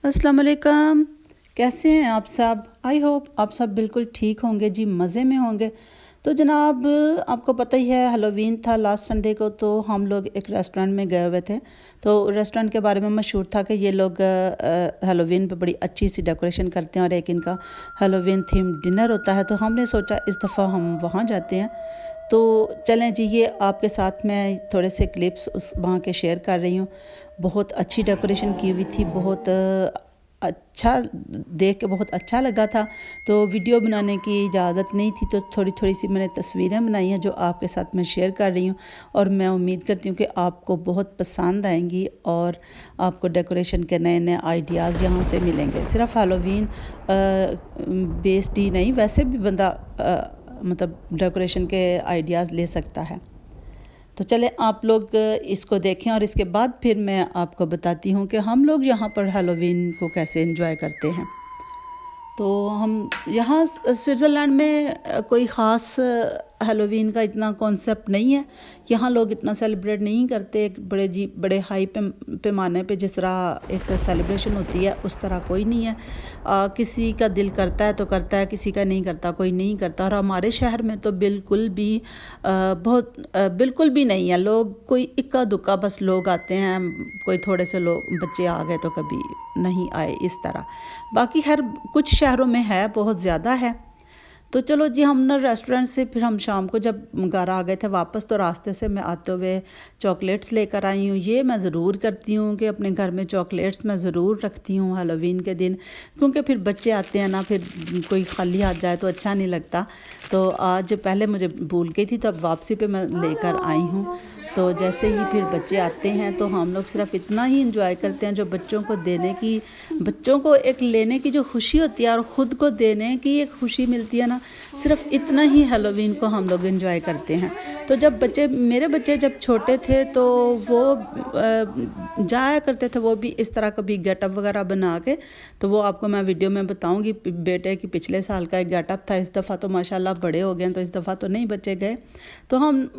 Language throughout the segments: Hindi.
अस्सलाम वालेकुम। कैसे हैं आप सब? आई होप आप सब बिल्कुल ठीक होंगे जी, मज़े में होंगे। तो जनाब, आपको पता ही है हेलोवीन था लास्ट संडे को, तो हम लोग एक रेस्टोरेंट में गए हुए थे। तो रेस्टोरेंट के बारे में मशहूर था कि ये लोग हेलोवीन पे बड़ी अच्छी सी डेकोरेशन करते हैं और एक इनका हेलोवीन थीम डिनर होता है। तो हमने सोचा इस दफ़ा हम वहाँ जाते हैं। तो चलें जी, ये आपके साथ मैं थोड़े से क्लिप्स उस वहाँ के शेयर कर रही हूँ। बहुत अच्छी डेकोरेशन की हुई थी, बहुत अच्छा देख के बहुत अच्छा लगा था। तो वीडियो बनाने की इजाज़त नहीं थी, तो थोड़ी थोड़ी सी मैंने तस्वीरें बनाई हैं जो आपके साथ मैं शेयर कर रही हूँ। और मैं उम्मीद करती हूँ कि आपको बहुत पसंद आएंगी और आपको डेकोरेशन के नए नए आइडियाज़ यहाँ से मिलेंगे। सिर्फ हेलोवीन बेस्ड ही नहीं, वैसे भी बंदा मतलब डेकोरेशन के आइडियाज़ ले सकता है। तो चलें आप लोग इसको देखें और इसके बाद फिर मैं आपको बताती हूँ कि हम लोग यहाँ पर हेलोवीन को कैसे एंजॉय करते हैं। तो हम यहाँ स्विट्ज़रलैंड में कोई ख़ास हेलोवीन का इतना कॉन्सेप्ट नहीं है। यहाँ लोग इतना सेलिब्रेट नहीं करते, एक बड़े हाई पैमाने पे जिस तरह एक सेलिब्रेशन होती है उस तरह कोई नहीं है। किसी का दिल करता है तो करता है, किसी का नहीं करता कोई नहीं करता। और हमारे शहर में तो बिल्कुल भी नहीं है। लोग कोई इक्का दुक्का बस लोग आते हैं, कोई थोड़े से लोग बच्चे आ गए तो कभी नहीं आए इस तरह। बाकी हर कुछ शहरों में है, बहुत ज़्यादा है। तो चलो जी, हम ना रेस्टोरेंट से फिर हम शाम को जब घर आ गए थे वापस, तो रास्ते से मैं आते हुए चॉकलेट्स लेकर आई हूँ। ये मैं ज़रूर करती हूँ कि अपने घर में चॉकलेट्स मैं ज़रूर रखती हूँ हेलोवीन के दिन, क्योंकि फिर बच्चे आते हैं ना, फिर कोई खाली हाथ जाए तो अच्छा नहीं लगता। तो आज पहले मुझे भूल गई थी, तो अब वापसी पे मैं लेकर आई हूँ। तो जैसे ही फिर बच्चे आते हैं तो हम लोग सिर्फ इतना ही इंजॉय करते हैं जो बच्चों को देने की, बच्चों को एक लेने की जो खुशी होती है और ख़ुद को देने की एक खुशी मिलती है ना, सिर्फ इतना ही हेलोवीन को हम लोग इंजॉय करते हैं। तो जब मेरे बच्चे जब छोटे थे तो वो जाया करते थे, वो भी इस तरह कभी गेटअप वगैरह बना के। तो वो आपको मैं वीडियो में बताऊंगी। बेटे की पिछले साल का एक गेटअप था, इस दफ़ा तो माशाल्लाह बड़े हो गए, तो इस दफ़ा तो नहीं बच्चे गए। तो हम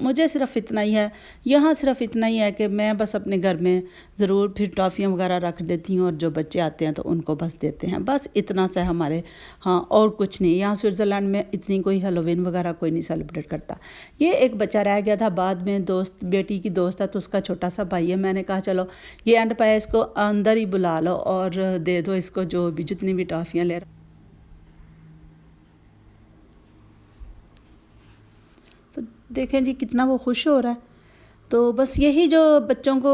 मुझे सिर्फ इतना ही है, यहाँ सिर्फ इतना ही है कि मैं बस अपने घर में ज़रूर फिर टॉफ़ियाँ वगैरह रख देती हूँ और जो बच्चे आते हैं तो उनको बस देते हैं, बस इतना सा हमारे। हाँ, और कुछ नहीं। यहाँ स्विट्ज़रलैंड में इतनी कोई हेलोवीन वगैरह कोई नहीं सेलिब्रेट करता। ये एक बच्चा रह गया था, बाद में दोस्त, बेटी की दोस्त है तो उसका छोटा सा भाई है। मैंने कहा चलो ये एंड पे इसको अंदर ही बुला लो और दे दो इसको जो भी जितनी भी टॉफ़ियाँ ले रहा। तो देखें जी कितना वो खुश हो रहा है। तो बस यही जो बच्चों को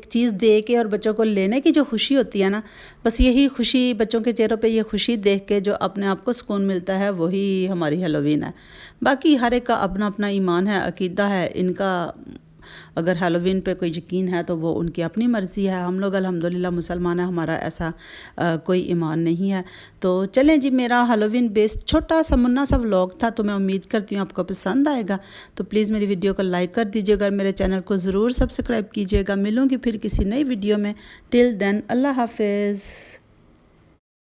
चीज़ दे के और बच्चों को लेने की जो खुशी होती है ना, बस यही खुशी बच्चों के चेहरों पे, ये खुशी देख के जो अपने आप को सुकून मिलता है, वही हमारी हेलोवीन है। बाकी हर एक का अपना अपना ईमान है, अकीदा है इनका। अगर हेलोवीन पे कोई यकीन है तो वो उनकी अपनी मर्ज़ी है। हम लोग अल्हम्दुलिल्लाह मुसलमान हैं, हमारा ऐसा कोई ईमान नहीं है। तो चलें जी, मेरा हेलोवीन बेस्ड छोटा सा मुन्ना सा व्लॉग था, तो मैं उम्मीद करती हूँ आपको पसंद आएगा। तो प्लीज़ मेरी वीडियो को लाइक कर दीजिएगा और मेरे चैनल को ज़रूर सब्सक्राइब कीजिएगा। मिलूँगी फिर किसी नई वीडियो में। टिल देन, अल्लाह हाफिज़।